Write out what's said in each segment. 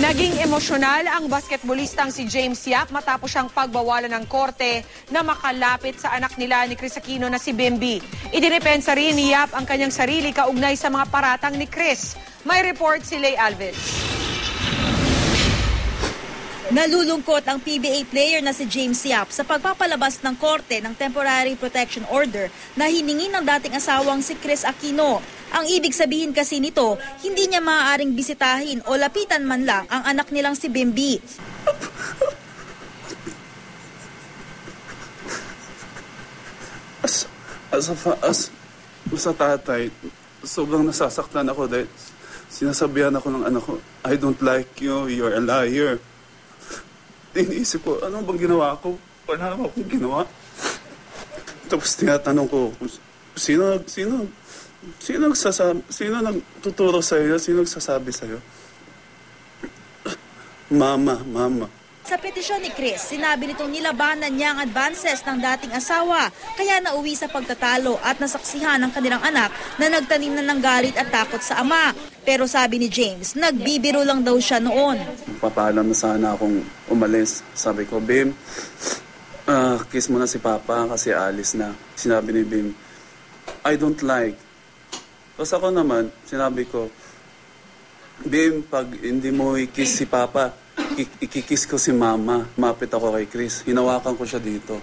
Naging emosyonal ang basketballistang si James Yap matapos siyang pagbawalan ng korte na makalapit sa anak nila ni Kris Aquino na si Bimby. Idinepensa rin ni Yap ang kanyang sarili kaugnay sa mga paratang ni Kris. May report si Lay Alves. Nalulungkot ang PBA player na si James Yap sa pagpapalabas ng korte ng temporary protection order na hiningi ng dating asawang si Kris Aquino. Ang ibig sabihin kasi nito, hindi niya maaaring bisitahin o lapitan man lang ang anak nilang si Bimby. Sa tatay, sobrang nasasaktan ako dahil sinasabihan ako ng anak ko, I don't like you, you're a liar. Iniisip ko, ano bang ginawa ko? Wala naman akong ginawa. Tapos tinatanong ko, sino nagtuturo sa'yo? Sino nagsasabi sa'yo? Mama. Sa petisyon ni Kris, sinabi nitong nilabanan niya ang advances ng dating asawa, kaya nauwi sa pagtatalo at nasaksihan ng kanilang anak na nagtanim na ng galit at takot sa ama. Pero sabi ni James, nagbibiro lang daw siya noon. Papaalam na sana akong umalis. Sabi ko, Bim, kiss mo na si Papa kasi alis na. Sinabi ni Bim, I don't like. Tapos ako naman, sinabi ko, Bim, pag hindi mo i-kiss si Papa, ikikiss ko si Mama. Mapit ako kay Kris. Hinawakan ko siya dito.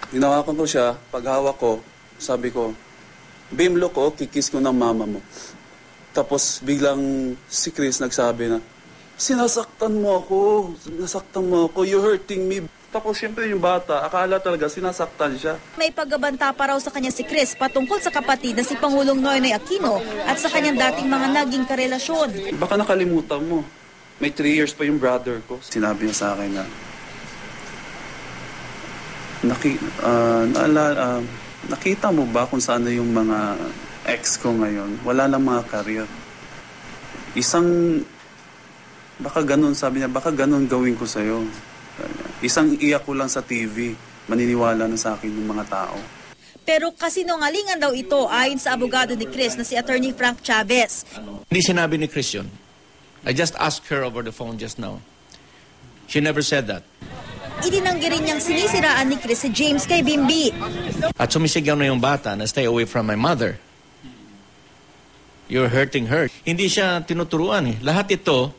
Hinawakan ko siya. Paghawak ko, sabi ko, Bim, look, kikiss ko ng mama mo. Tapos biglang si Kris nagsabi na, sinasaktan mo ako, you're hurting me. Tapos siyempre yung bata, akala talaga sinasaktan siya. May paggabanta pa raw sa kanya si Kris patungkol sa kapatid na si Pangulong Noynoy Aquino at sa kanyang dating mga naging karelasyon. Baka nakalimutan mo. May 3 years pa yung brother ko. Sinabi niya sa akin na, nakita mo ba kung saan na yung mga ex ko ngayon? Wala lang mga career. Baka ganun, sabi niya, baka ganun gawin ko sa'yo. Isang iyak ko lang sa TV, maniniwala na sa akin yung mga tao. Pero kasinungalingan daw ito ayon sa abogado ni Kris na si Attorney Frank Chavez. Hindi sinabi ni Kris yun. I just asked her over the phone just now. She never said that. Itinanggi rin niyang sinisiraan ni Kris si James kay Bimby. At sumisigaw na yung bata na stay away from my mother. You're hurting her. Hindi siya tinuturuan eh. Lahat ito,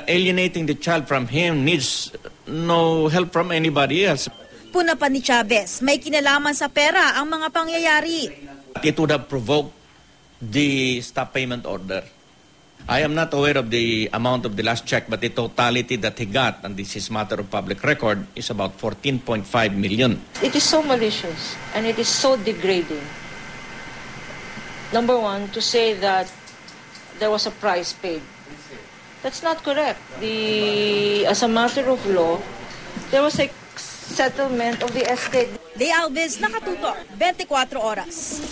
alienating the child from him needs no help from anybody else. Puna pa ni Chavez, may kinalaman sa pera ang mga pangyayari. It would have provoked the stop payment order. I am not aware of the amount of the last check, but the totality that he got, and this is matter of public record, is about 14.5 million. It is so malicious and it is so degrading. Number one, to say that there was a price paid. That's not correct. As a matter of law, there was a settlement of the estate. Lay Alves, Nakatutok, 24 Oras.